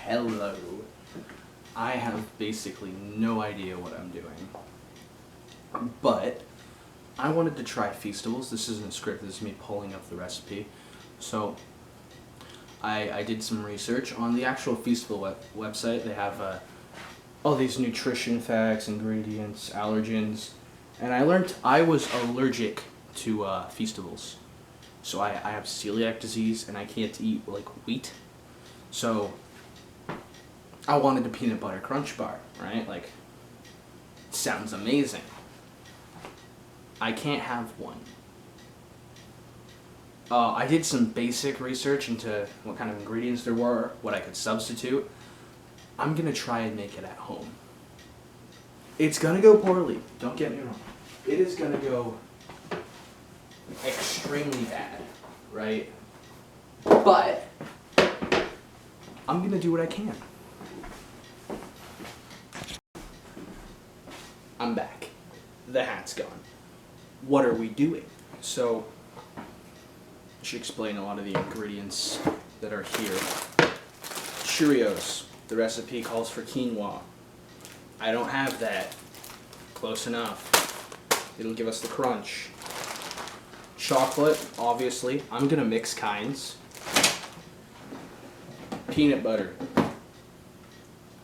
Hello. I have basically no idea what I'm doing, but I wanted to try feastables. This isn't a script, this is me pulling up the recipe. So I did some research on the actual Feastable website. They have all these nutrition facts, ingredients, allergens, and I learned I was allergic to feastables. So I have celiac disease and I can't eat like wheat. So I wanted a peanut butter crunch bar, right? Like, sounds amazing. I can't have one. I did some basic research into what kind of ingredients there were, what I could substitute. I'm gonna try and make it at home. It's gonna go poorly, don't get me wrong. It is gonna go extremely bad, right? But I'm gonna do what I can. I'm back. The hat's gone. What are we doing? So, I should explain a lot of the ingredients that are here. Cheerios. The recipe calls for quinoa. I don't have that. Close enough. It'll give us the crunch. Chocolate, obviously. I'm gonna mix kinds. Peanut butter.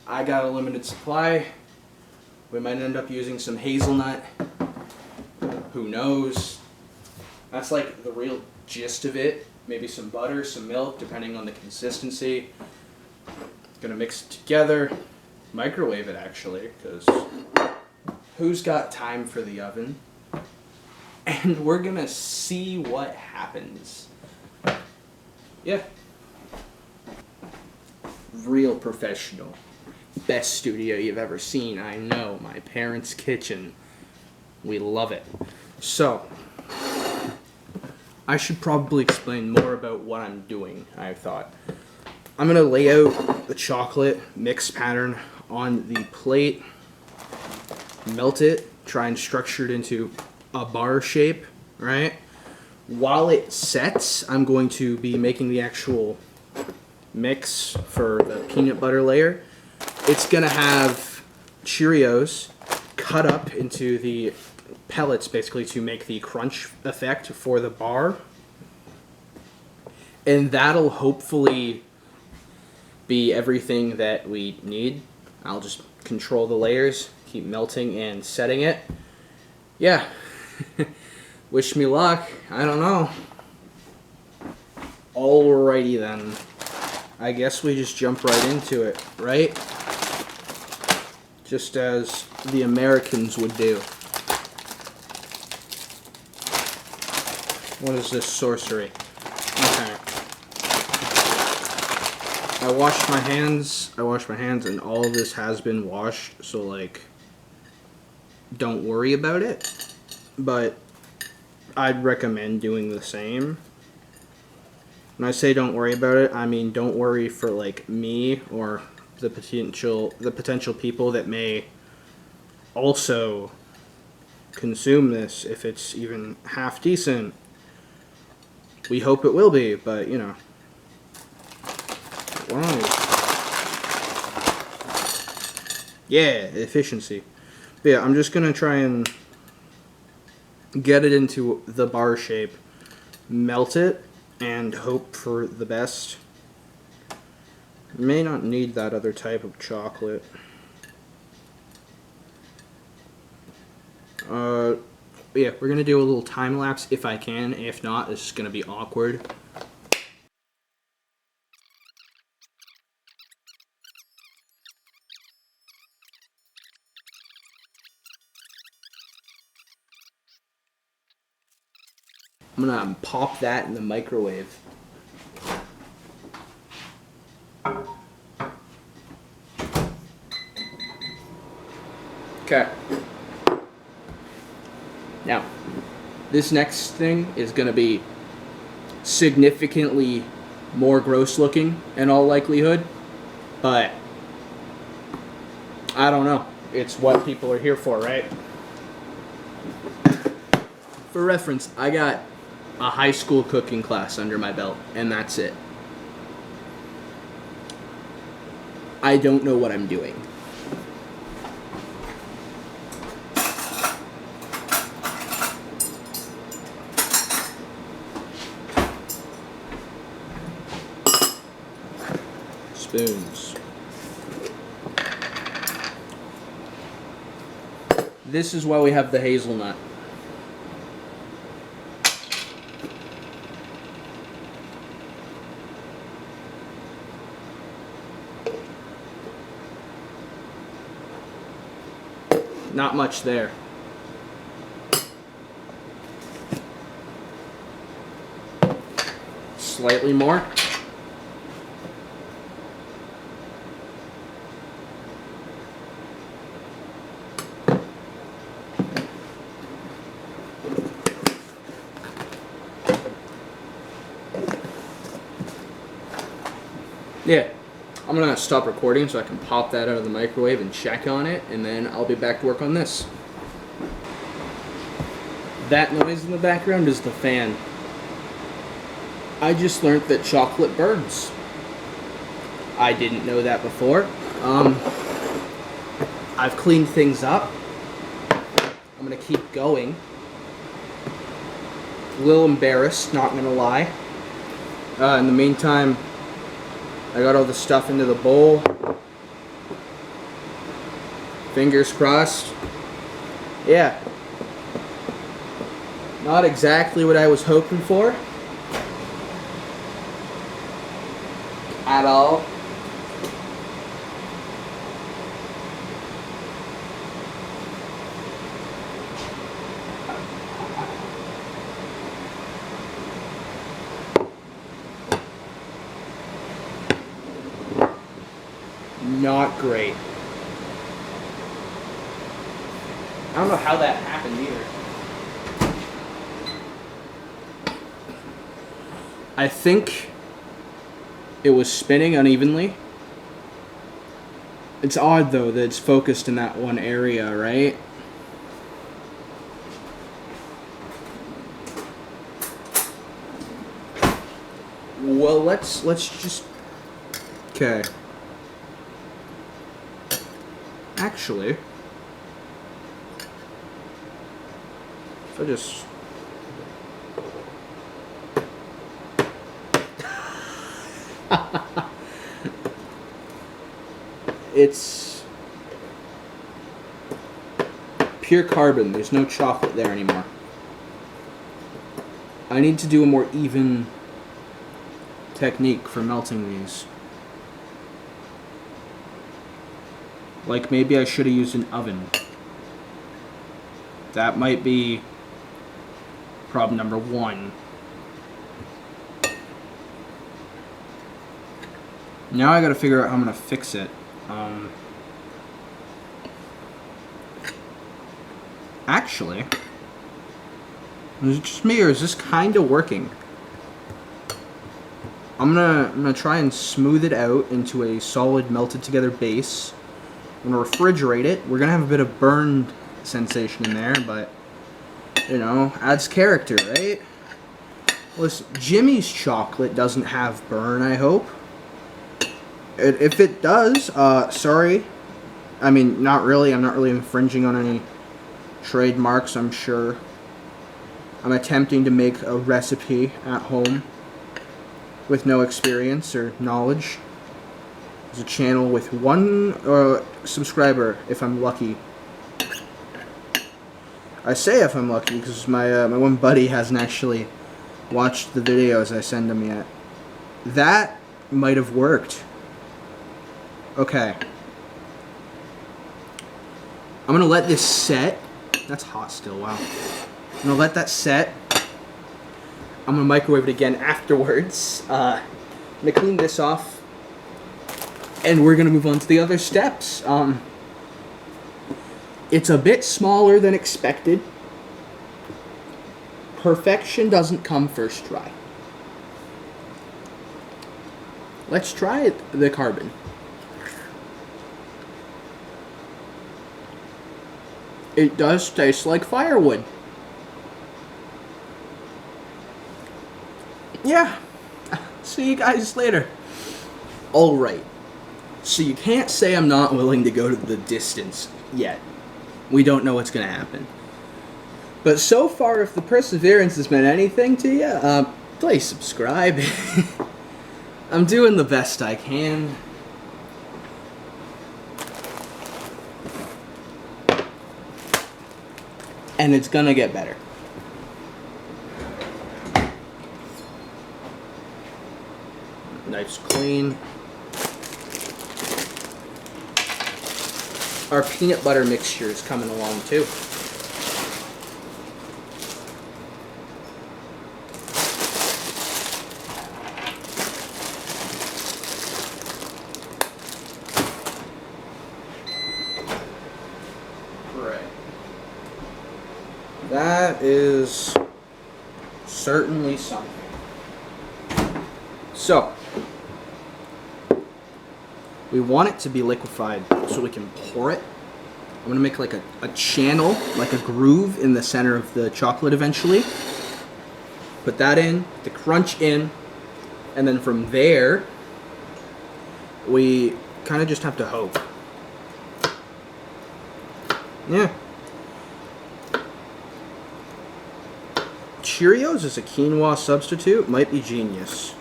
I got a limited supply. We might end up using some hazelnut. Who knows? That's like the real gist of it. Maybe some butter, some milk, depending on the consistency. Gonna mix it together. Microwave it actually, because who's got time for the oven? And we're gonna see what happens. Yeah. Real professional. Best studio you've ever seen. I know. My parents' kitchen. We love it. So, I should probably explain more about what I'm doing, I thought. I'm going to lay out the chocolate mix pattern on the plate, melt it, try and structure it into a bar shape, right? While it sets, I'm going to be making the actual mix for the peanut butter layer. It's going to have Cheerios cut up into the pellets, basically, to make the crunch effect for the bar. And that'll hopefully be everything that we need. I'll just control the layers, keep melting and setting it. Yeah. Wish me luck. I don't know. Alrighty then. I guess we just jump right into it, right? Just as the Americans would do. What is this sorcery? Okay. I washed my hands, and all of this has been washed, so, like, don't worry about it. But I'd recommend doing the same. When I say don't worry about it, I mean don't worry for, like, me or the potential people that may also consume this if it's even half decent. We hope it will be, but, you know. Wow. Yeah, efficiency. But yeah, I'm just going to try and get it into the bar shape, melt it, and hope for the best. May not need that other type of chocolate. Yeah, we're going to do a little time lapse if I can. If not, this is going to be awkward. I'm going to pop that in the microwave. Okay. Now, this next thing is going to be significantly more gross looking in all likelihood, but I don't know. It's what people are here for, right? For reference, I got a high school cooking class under my belt, and that's it. I don't know what I'm doing. Spoons. This is why we have the hazelnut. Not much there. Slightly more. Yeah, I'm gonna stop recording so I can pop that out of the microwave and check on it, and then I'll be back to work on this. That noise in the background is the fan. I just learned that chocolate burns. I didn't know that before. I've cleaned things up. I'm gonna keep going. A little embarrassed, not gonna lie. In the meantime, I got all the stuff into the bowl. Fingers crossed. Yeah. Not exactly what I was hoping for. At all. Not great. I don't know how that happened either. I think it was spinning unevenly. It's odd though that it's focused in that one area, right? Well, let's just... Okay. Actually, if I just... It's pure carbon. There's no chocolate there anymore. I need to do a more even technique for melting these. Like maybe I should have used an oven. That might be problem number one. Now I gotta figure out how I'm gonna fix it. Actually, is it just me or is this kind of working? I'm gonna try and smooth it out into a solid melted together base. I'm gonna refrigerate it. We're gonna have a bit of burn sensation in there, but you know, adds character, right? Listen, Jimmy's chocolate doesn't have burn, I hope. If it does, sorry. I mean, not really. I'm not really infringing on any trademarks, I'm sure. I'm attempting to make a recipe at home with no experience or knowledge. There's a channel with one subscriber, if I'm lucky. I say if I'm lucky because my one buddy hasn't actually watched the videos I send him yet. That might have worked. Okay. I'm gonna let this set. That's hot still, wow. I'm gonna let that set. I'm gonna microwave it again afterwards. I'm gonna clean this off. And we're gonna move on to the other steps. It's a bit smaller than expected. Perfection doesn't come first try. Let's try the carbon. It does taste like firewood. Yeah. See you guys later. Alright. So you can't say I'm not willing to go to the distance yet. We don't know what's going to happen. But so far, if the perseverance has meant anything to you, please subscribe. I'm doing the best I can. And it's gonna get better. Knife's clean. Our peanut butter mixture is coming along too. That is certainly something. So, we want it to be liquefied so we can pour it. I'm going to make like a channel, like a groove in the center of the chocolate eventually. Put that in, the crunch in, and then from there, we kind of just have to hope. Yeah. Cheerios as a quinoa substitute might be genius.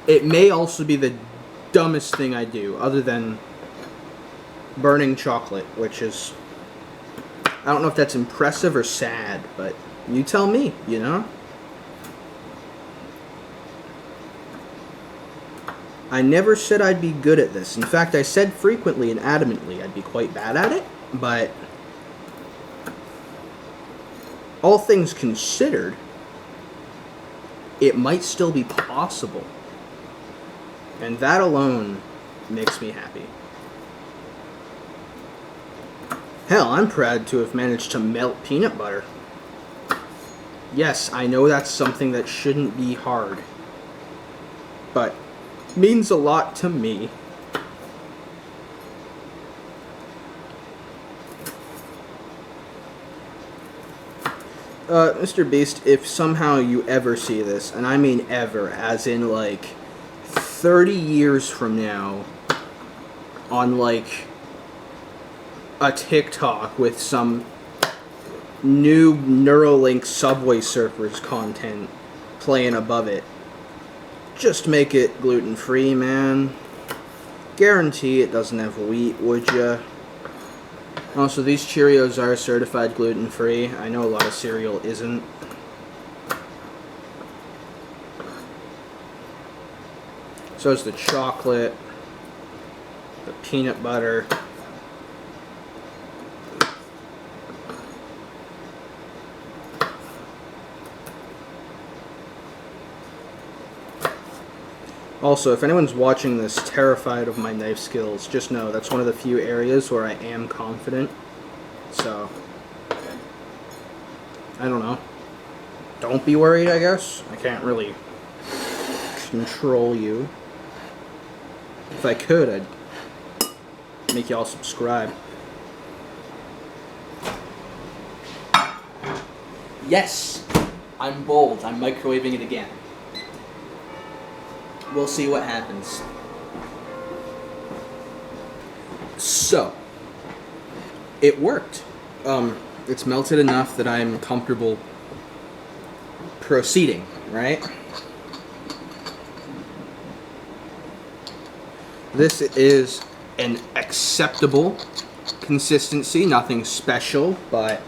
It may also be the dumbest thing I do, other than burning chocolate, which is... I don't know if that's impressive or sad, but you tell me, you know? I never said I'd be good at this. In fact, I said frequently and adamantly I'd be quite bad at it, but... all things considered, it might still be possible. And that alone makes me happy. Hell, I'm proud to have managed to melt peanut butter. Yes, I know that's something that shouldn't be hard, but means a lot to me. Mr. Beast, if somehow you ever see this, and I mean ever, as in like 30 years from now, on like a TikTok with some new Neuralink Subway Surfers content playing above it, just make it gluten-free, man. Guarantee it doesn't have wheat, would ya? Also, these Cheerios are certified gluten-free. I know a lot of cereal isn't. So is the chocolate, the peanut butter. Also, if anyone's watching this terrified of my knife skills, just know that's one of the few areas where I am confident. So, I don't know. Don't be worried, I guess. I can't really control you. If I could, I'd make y'all subscribe. Yes! I'm bold. I'm microwaving it again. We'll see what happens. So, it worked. It's melted enough that I'm comfortable proceeding, right? This is an acceptable consistency, nothing special, but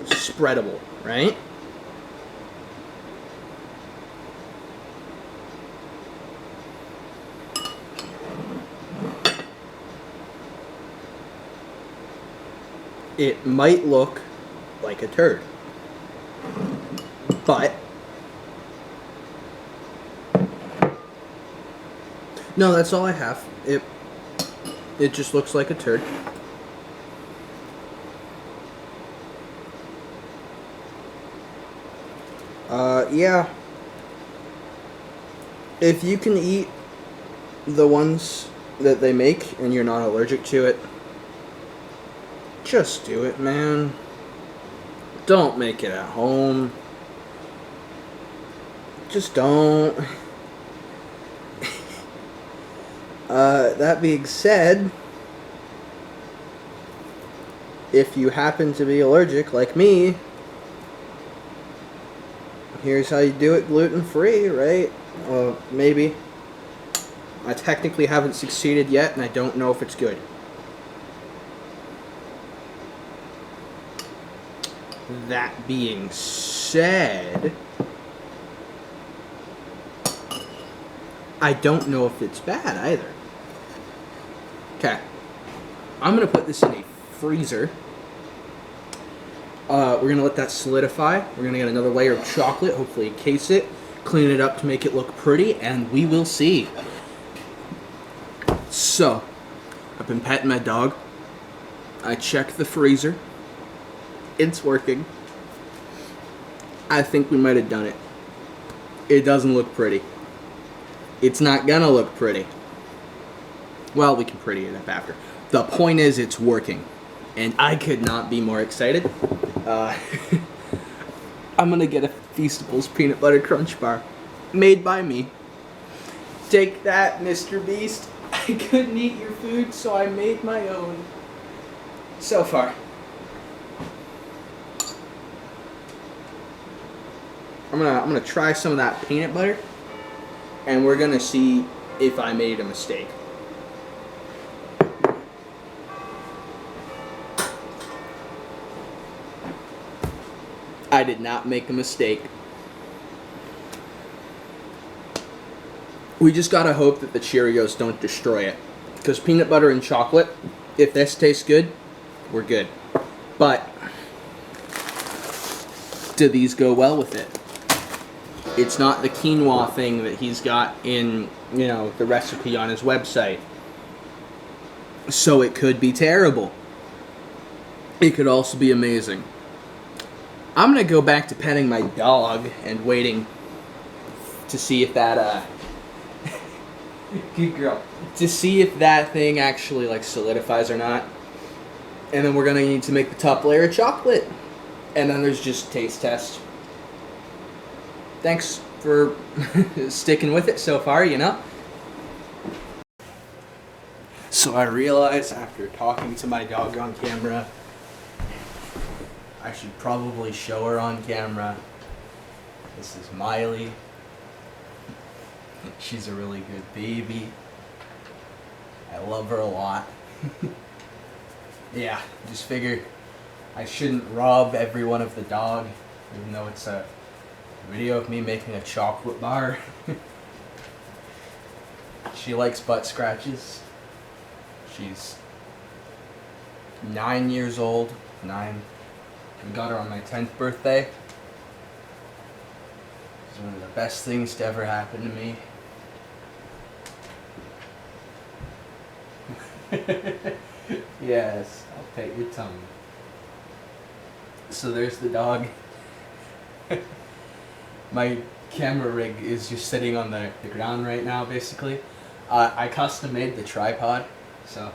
spreadable, right? It might look like a turd, but no, that's all I have. It just looks like a turd. Yeah. If you can eat the ones that they make and you're not allergic to it, just do it, man. Don't make it at home. Just don't. That being said, if you happen to be allergic like me, here's how you do it gluten-free, right? Maybe. I technically haven't succeeded yet, and I don't know if it's good. That being said, I don't know if it's bad either. Okay. I'm going to put this in a freezer. We're going to let that solidify. We're going to get another layer of chocolate, hopefully encase it, clean it up to make it look pretty, and we will see. So, I've been petting my dog. I checked the freezer. It's working. I think we might have done it. It doesn't look pretty. It's not gonna look pretty. Well, we can pretty it up after. The point is, it's working. And I could not be more excited. I'm gonna get a Feastables peanut butter crunch bar. Made by me. Take that, Mr. Beast. I couldn't eat your food, so I made my own. So far. I'm gonna try some of that peanut butter, and we're gonna see if I made a mistake. I did not make a mistake. We just gotta hope that the Cheerios don't destroy it. Because peanut butter and chocolate, if this tastes good, we're good. But, do these go well with it? It's not the quinoa thing that he's got in, the recipe on his website. So it could be terrible. It could also be amazing. I'm gonna go back to petting my dog and waiting to see if that, good girl. To see if that thing actually, solidifies or not. And then we're gonna need to make the top layer of chocolate. And then there's just taste test. Thanks for sticking with it so far, So I realized after talking to my dog on camera, I should probably show her on camera. This is Miley. She's a really good baby. I love her a lot. Yeah, just figured I shouldn't rob everyone of the dog, even though it's a video of me making a chocolate bar. She likes butt scratches. She's 9 years old. 9. We got her on my 10th birthday. It's one of the best things to ever happen to me. Yes, I'll pet your tongue. So there's the dog. My camera rig is just sitting on the ground right now, basically. I custom made the tripod, so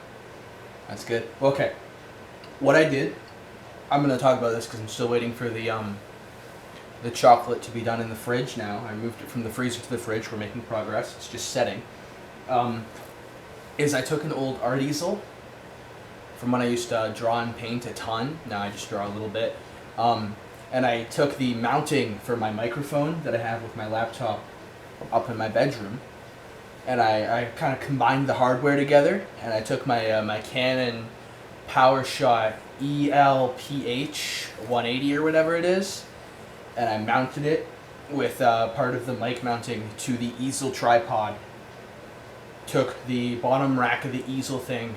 that's good. Okay, what I did, I'm going to talk about this because I'm still waiting for the chocolate to be done in the fridge now. I moved it from the freezer to the fridge. We're making progress. It's just setting. Is I took an old art easel from when I used to draw and paint a ton. Now I just draw a little bit. And I took the mounting for my microphone that I have with my laptop up in my bedroom, and I kind of combined the hardware together, and I took my my Canon PowerShot ELPH 180 or whatever it is, and I mounted it with part of the mic mounting to the easel tripod. Took the bottom rack of the easel thing,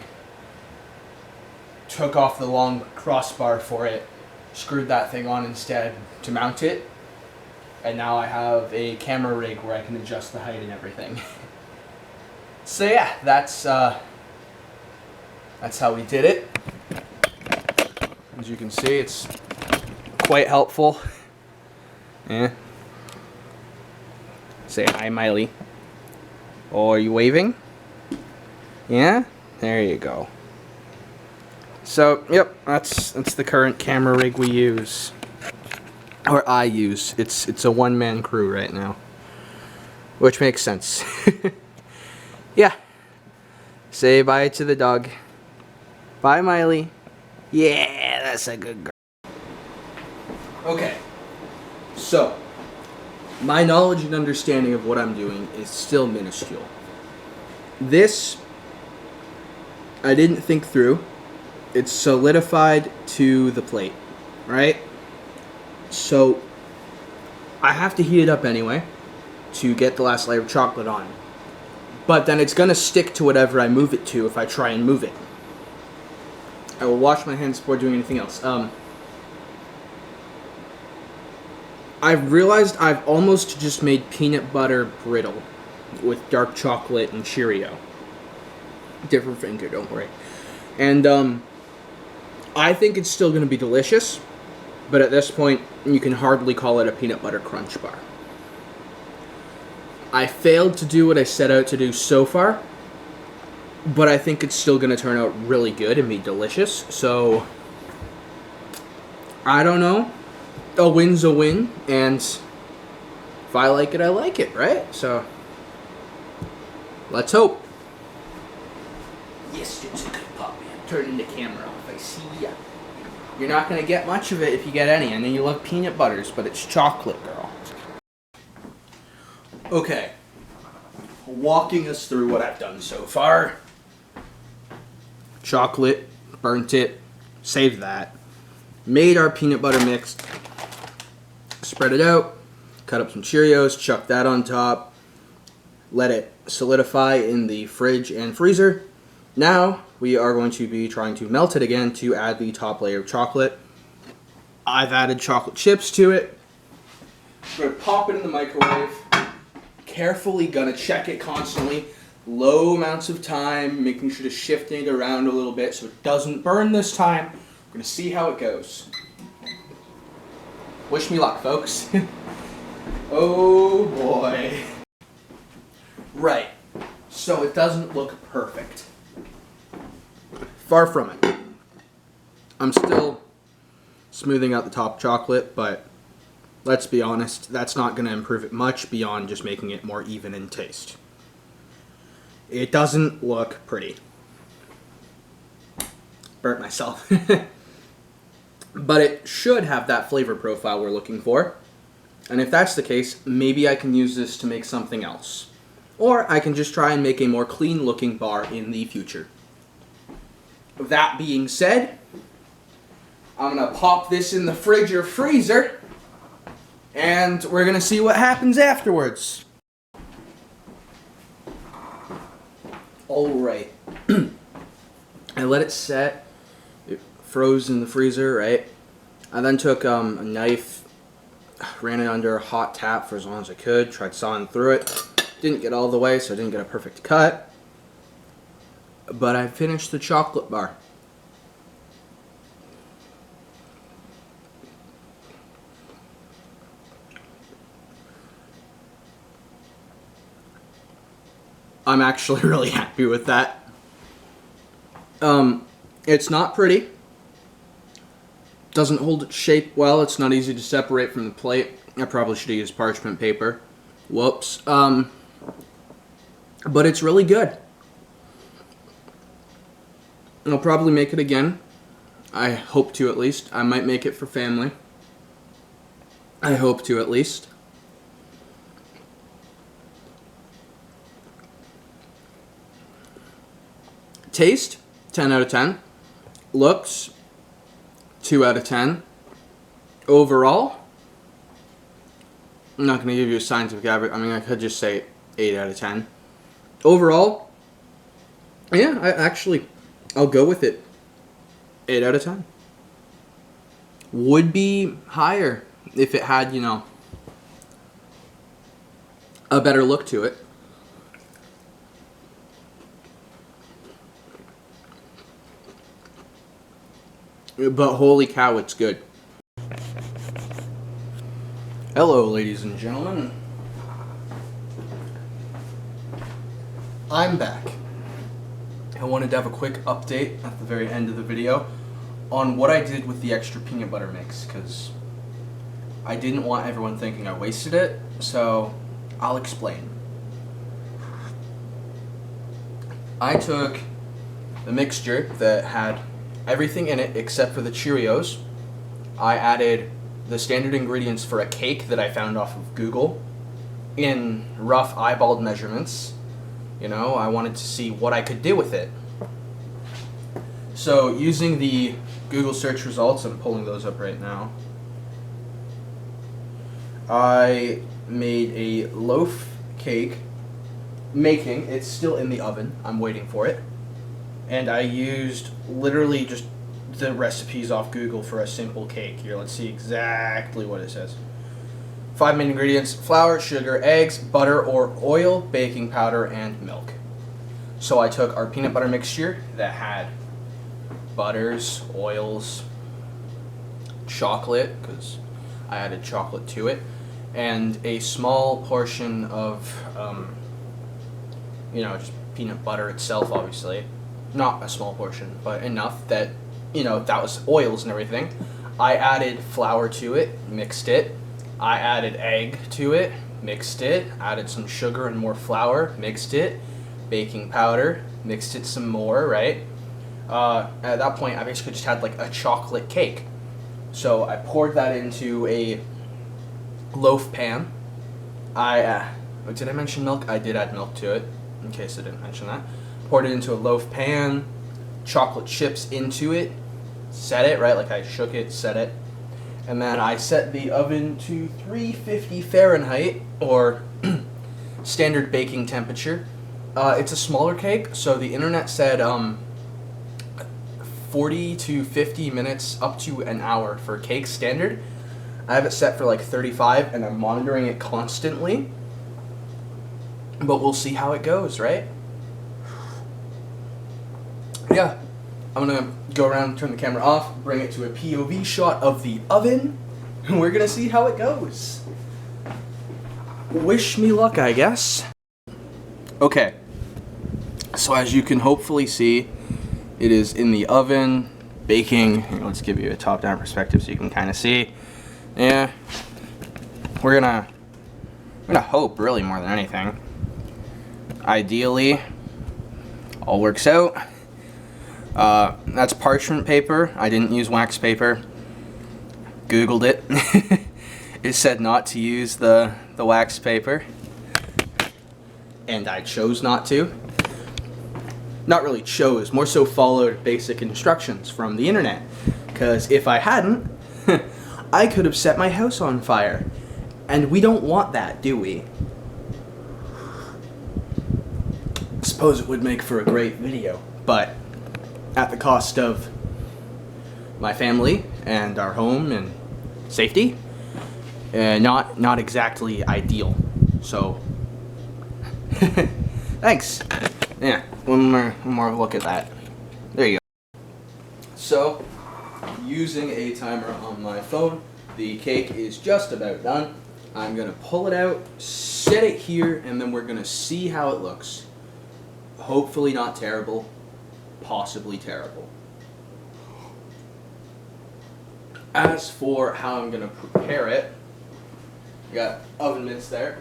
took off the long crossbar for it, screwed that thing on instead to mount it, and now I have a camera rig where I can adjust the height and everything. So yeah, that's how we did it. As you can see, it's quite helpful. Yeah. Say hi, Miley. Oh, are you waving? Yeah? There you go. So, yep, that's the current camera rig we use. Or I use. It's a one-man crew right now. Which makes sense. Yeah. Say bye to the dog. Bye, Miley. Yeah, that's a good girl. Okay, so my knowledge and understanding of what I'm doing is still minuscule. This, I didn't think through. It's solidified to the plate, right? So I have to heat it up anyway to get the last layer of chocolate on. But then it's going to stick to whatever I move it to if I try and move it. I will wash my hands before doing anything else. I've realized I've almost just made peanut butter brittle with dark chocolate and Cheerio. Different finger, don't worry. And I think it's still going to be delicious, but at this point, you can hardly call it a peanut butter crunch bar. I failed to do what I set out to do so far, but I think it's still going to turn out really good and be delicious, so I don't know. A win's a win, and if I like it, I like it, right? So, let's hope. Yes, it's a good puppy. I'm turning the camera off. I see ya. You're not going to get much of it if you get any. I know you love peanut butters, but it's chocolate, girl. Okay. Walking us through what I've done so far. Chocolate, burnt it, saved that. Made our peanut butter mix. Spread it out, cut up some Cheerios, chuck that on top, let it solidify in the fridge and freezer. Now we are going to be trying to melt it again to add the top layer of chocolate. I've added chocolate chips to it. We're going to pop it in the microwave. Carefully gonna check it constantly. Low amounts of time, making sure to shifting it around a little bit so it doesn't burn this time. We're going to see how it goes. Wish me luck, folks. Oh boy. Right. So it doesn't look perfect. Far from it. I'm still smoothing out the top chocolate, but let's be honest, that's not going to improve it much beyond just making it more even in taste. It doesn't look pretty. Burnt myself. But it should have that flavor profile we're looking for. And if that's the case, maybe I can use this to make something else. Or I can just try and make a more clean looking bar in the future. That being said, I'm going to pop this in the fridge or freezer. And we're going to see what happens afterwards. Alright. I let it set. It froze in the freezer, right? I then took a knife, ran it under a hot tap for as long as I could, tried sawing through it. Didn't get all the way, so I didn't get a perfect cut. But I finished the chocolate bar. I'm actually really happy with that. It's not pretty. Doesn't hold its shape well. It's not easy to separate from the plate. I probably should have used parchment paper. Whoops. But it's really good. I'll probably make it again. I hope to, at least. I might make it for family. I hope to, at least. Taste, 10 out of 10. Looks, 2 out of 10. Overall, I'm not going to give you a scientific average. I mean, I could just say 8 out of 10. Overall, yeah, I'll go with it. 8 out of 10. Would be higher if it had, you know, a better look to it. But holy cow, it's good. Hello, ladies and gentlemen. I'm back. I wanted to have a quick update at the very end of the video on what I did with the extra peanut butter mix, because I didn't want everyone thinking I wasted it, so I'll explain. I took the mixture that had everything in it except for the Cheerios. I added the standard ingredients for a cake that I found off of Google in rough eyeballed measurements. You know, I wanted to see what I could do with it. So using the Google search results, I'm pulling those up right now, I made a loaf cake. It's still in the oven, I'm waiting for it. And I used literally just the recipes off Google for a simple cake. Here, let's see exactly what it says. 5 main ingredients: flour, sugar, eggs, butter or oil, baking powder, and milk. So I took our peanut butter mixture that had butters, oils, chocolate, because I added chocolate to it, and a small portion of, just peanut butter itself, obviously. Not a small portion, but enough that, that was oils and everything. I added flour to it, mixed it. I added egg to it, mixed it. Added some sugar and more flour, mixed it. Baking powder, mixed it some more, right? At that point, I basically just had like a chocolate cake. So I poured that into a loaf pan. Did I mention milk? I did add milk to it, in case I didn't mention that. Poured it into a loaf pan, chocolate chips into it, set it, right? Like I shook it, set it. And then I set the oven to 350 Fahrenheit, or standard baking temperature. It's a smaller cake, so the internet said 40 to 50 minutes up to an hour for cake standard. I have it set for like 35 and I'm monitoring it constantly. But we'll see how it goes, right? Yeah, I'm gonna go around, turn the camera off, bring it to a POV shot of the oven, and we're gonna see how it goes. Wish me luck, I guess. Okay, so as you can hopefully see, it is in the oven, baking. Here, let's give you a top-down perspective so you can kind of see. Yeah, we're gonna hope, really, more than anything. Ideally, all works out. That's parchment paper. I didn't use wax paper. Googled it. It said not to use the wax paper, and I chose not to. Not really chose, more so followed basic instructions from the internet. Because if I hadn't, I could have set my house on fire. And we don't want that, do we? I suppose it would make for a great video, but at the cost of my family and our home and safety, not exactly ideal. So, thanks. Yeah, one more look at that. There you go. So, using a timer on my phone, the cake is just about done. I'm gonna pull it out, set it here, and then we're gonna see how it looks. Hopefully not terrible, possibly terrible. As for how I'm gonna prepare it, I got oven mitts there.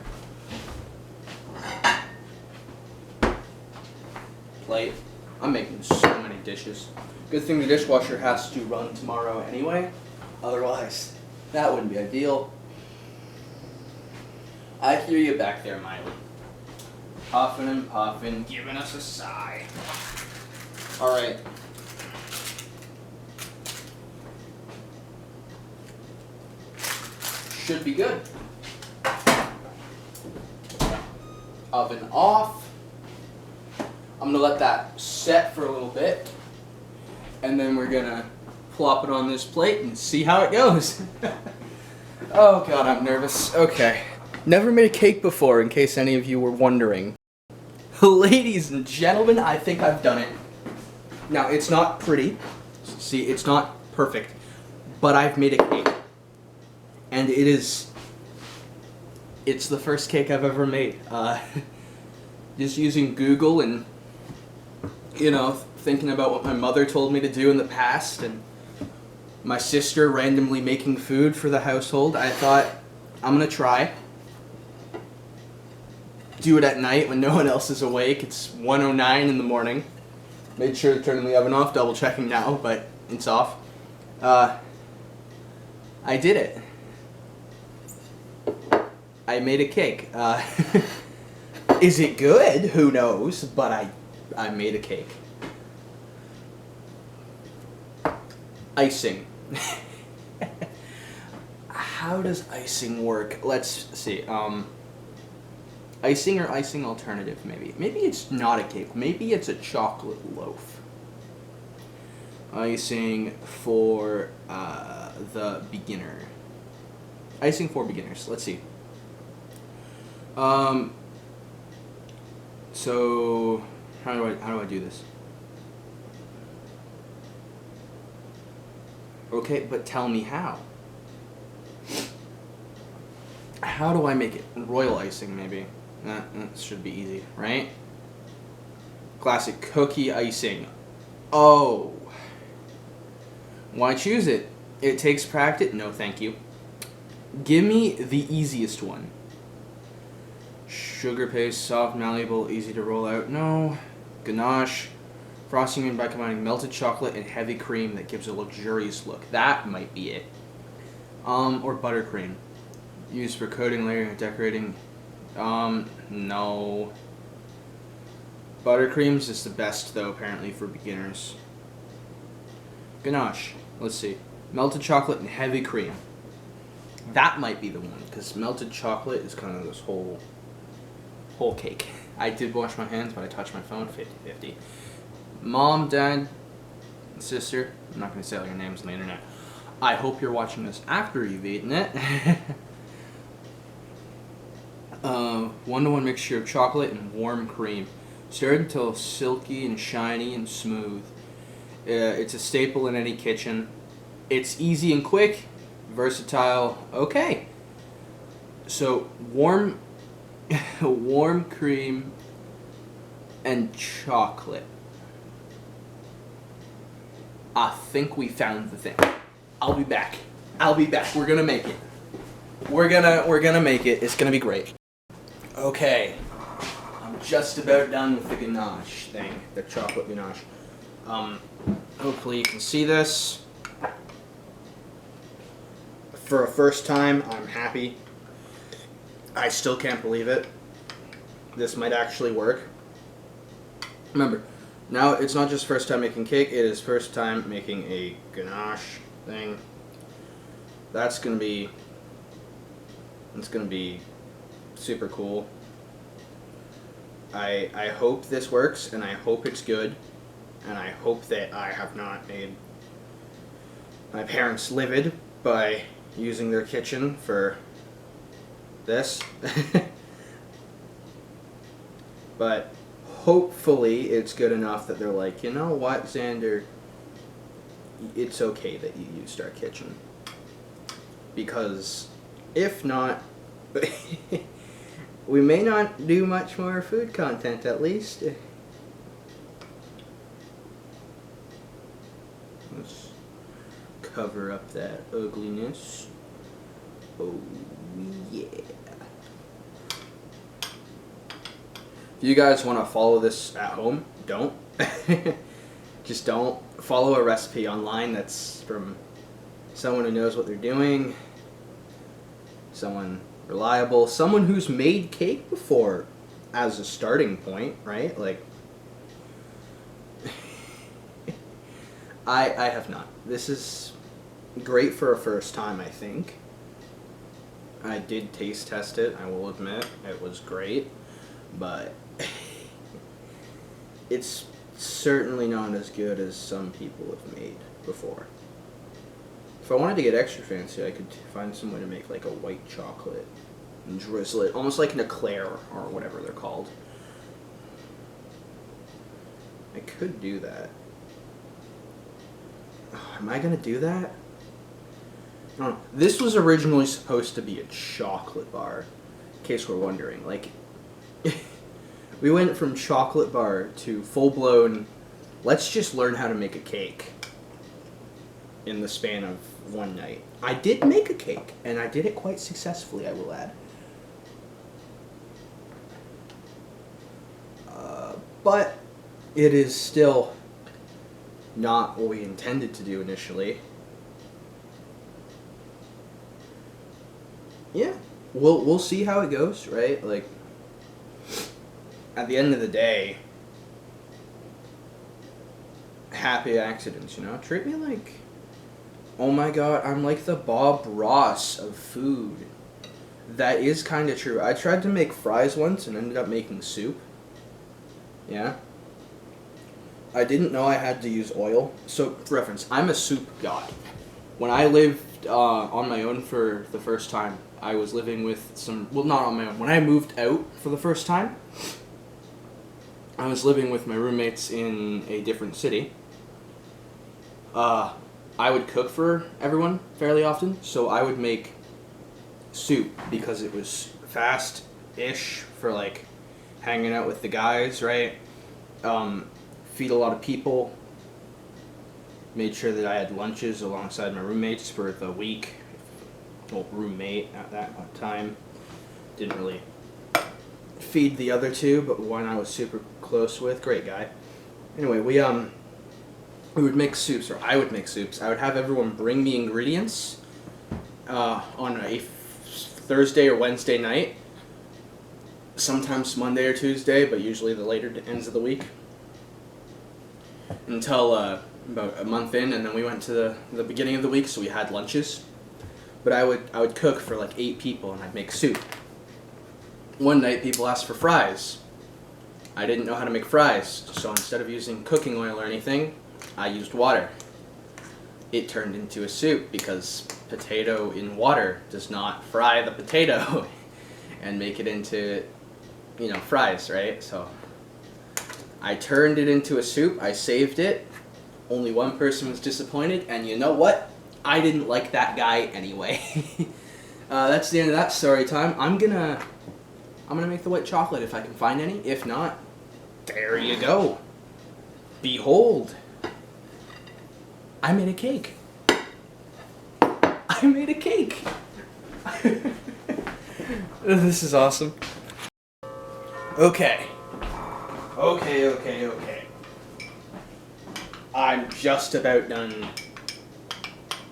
Plate. I'm making so many dishes. Good thing the dishwasher has to run tomorrow anyway. Otherwise, that wouldn't be ideal. I hear you back there, Miley. Puffin' and puffin', giving us a sigh. Alright. Should be good. Oven off. I'm gonna let that set for a little bit, and then we're gonna plop it on this plate and see how it goes. Oh god, I'm nervous. Okay. Never made a cake before, in case any of you were wondering. Ladies and gentlemen, I think I've done it. Now, it's not pretty. See, it's not perfect. But I've made a cake. And it's the first cake I've ever made. Just using Google and, thinking about what my mother told me to do in the past, and my sister randomly making food for the household, I thought, I'm gonna try. do it at night when no one else is awake. It's 1:09 in the morning. Made sure to turn the oven off, double checking now, but it's off. I did it. I made a cake. Is it good? Who knows? But I made a cake. Icing. How does icing work? Let's see. Icing or icing alternative, maybe. Maybe it's not a cake. Maybe it's a chocolate loaf. Icing for the beginner. Icing for beginners. Let's see. So how do I do this? Okay, but tell me how. How do I make it? Royal icing, maybe. That should be easy, right? Classic cookie icing. Oh. Why choose it? It takes practice. No, thank you. Give me the easiest one. Sugar paste, soft, malleable, easy to roll out. No. Ganache. Frosting made by combining melted chocolate and heavy cream that gives a luxurious look. That might be it. Or buttercream. Used for coating, layering, and decorating. No. Buttercream's is the best, though, apparently, for beginners. Ganache. Let's see. Melted chocolate and heavy cream. That might be the one, because melted chocolate is kind of this whole cake. I did wash my hands, but I touched my phone 50-50. Mom, Dad, sister, I'm not going to say all your names on the internet. I hope you're watching this after you've eaten it. 1-to-1 mixture of chocolate and warm cream. Stir it until silky and shiny and smooth. It's a staple in any kitchen. It's easy and quick, versatile. Okay. So warm cream and chocolate. I think we found the thing. I'll be back. We're gonna make it. We're gonna make it. It's gonna be great. Okay. I'm just about done with the ganache thing, the chocolate ganache. Hopefully you can see this. For a first time, I'm happy. I still can't believe it. This might actually work. Remember, now it's not just first time making cake, it is first time making a ganache thing. It's gonna be super cool. I hope this works, and I hope it's good, and I hope that I have not made my parents livid by using their kitchen for this. But hopefully it's good enough that they're like, you know what, Xander, it's okay that you used our kitchen. Because if not, we may not do much more food content, at least. Let's cover up that ugliness. Oh yeah. If you guys want to follow this at home, don't. Just don't. Follow a recipe online that's from someone who knows what they're doing, someone reliable, someone who's made cake before as a starting point, right? Like, I have not. This is great for a first time, I think. I did taste test it, I will admit. It was great, but it's certainly not as good as some people have made before. If I wanted to get extra fancy, I could find some way to make like a white chocolate and drizzle it, almost like an eclair or whatever they're called. I could do that. Oh, am I gonna do that? I don't know. This was originally supposed to be a chocolate bar, in case we're wondering. Like, we went from chocolate bar to full-blown, let's just learn how to make a cake in the span of one night. I did make a cake, and I did it quite successfully, I will add. but it is still not what we intended to do initially. Yeah, we'll see how it goes, right? Like, at the end of the day, happy accidents, you know? Treat me like, oh my god, I'm like the Bob Ross of food. That is kind of true. I tried to make fries once and ended up making soup. Yeah. I didn't know I had to use oil. So, for reference, I'm a soup god. When I lived on my own for the first time, I was living with some... Well, not on my own. When I moved out for the first time, I was living with my roommates in a different city. I would cook for everyone fairly often, so I would make soup because it was fast-ish for, like, hanging out with the guys, right? Feed a lot of people. Made sure that I had lunches alongside my roommates for the week. Well, roommate at that time. Didn't really feed the other two, but one I was super close with. Great guy. Anyway, we would make soups, or I would make soups. I would have everyone bring me ingredients on a Thursday or Wednesday night. Sometimes Monday or Tuesday, but usually the later ends of the week. Until about a month in, and then we went to the beginning of the week, so we had lunches. But I would cook for like 8 people, and I'd make soup. One night, people asked for fries. I didn't know how to make fries, so instead of using cooking oil or anything, I used water. It turned into a soup because potato in water does not fry the potato and make it into, you know, fries, right? So I turned it into a soup. I saved it. Only one person was disappointed, and you know what? I didn't like that guy anyway. That's the end of that story time. I'm gonna make the white chocolate if I can find any. If not, there you go. Behold, I made a cake. I made a cake. This is awesome. Okay. I'm just about done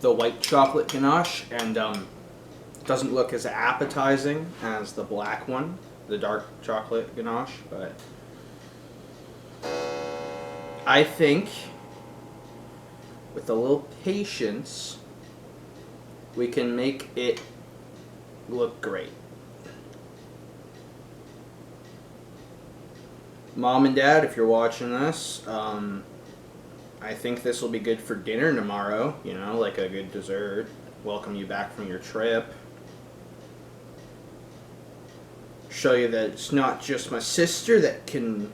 the white chocolate ganache, and it doesn't look as appetizing as the black one, the dark chocolate ganache, but I think with a little patience we can make it look great. Mom and Dad, if you're watching this, I think this will be good for dinner tomorrow, you know, like a good dessert. Welcome you back from your trip. Show you that it's not just my sister that can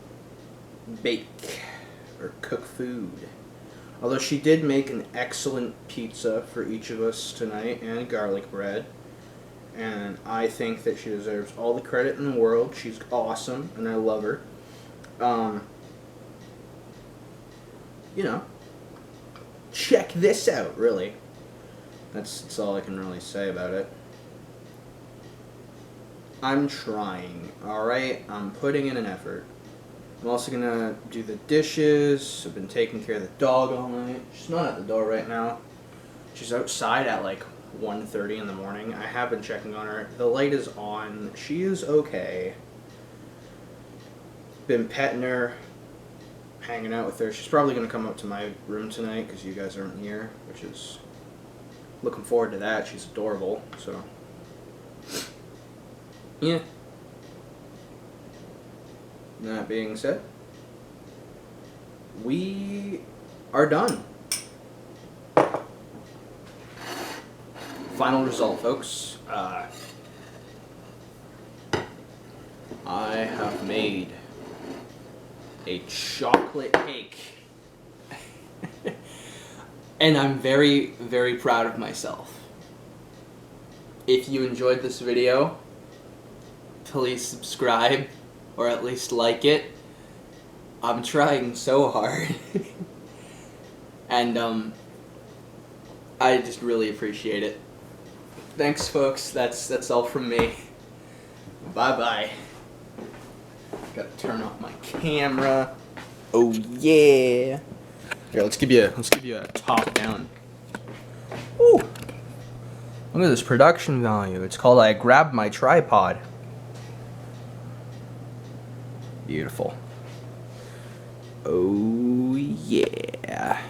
bake or cook food. Although she did make an excellent pizza for each of us tonight, and garlic bread. And I think that she deserves all the credit in the world. She's awesome, and I love her. You know, check this out, really. That's all I can really say about it. I'm trying, alright? I'm putting in an effort. I'm also gonna do the dishes. I've been taking care of the dog all night. She's not at the door right now. She's outside at like 1:30 in the morning. I have been checking on her. The light is on. She is okay. Been petting her, hanging out with her. She's probably going to come up to my room tonight because you guys aren't here, which is... looking forward to that. She's adorable, so... yeah. That being said, we are done. Final result, folks. I have made a chocolate cake. And I'm very, very proud of myself. If you enjoyed this video, please subscribe, or at least like it. I'm trying so hard. And I just really appreciate it. Thanks, folks. That's all from me. Bye-bye. Gotta turn off my camera. Oh yeah. Here, let's give you a top down. Ooh. Look at this production value. It's called I Grabbed My Tripod. Beautiful. Oh yeah.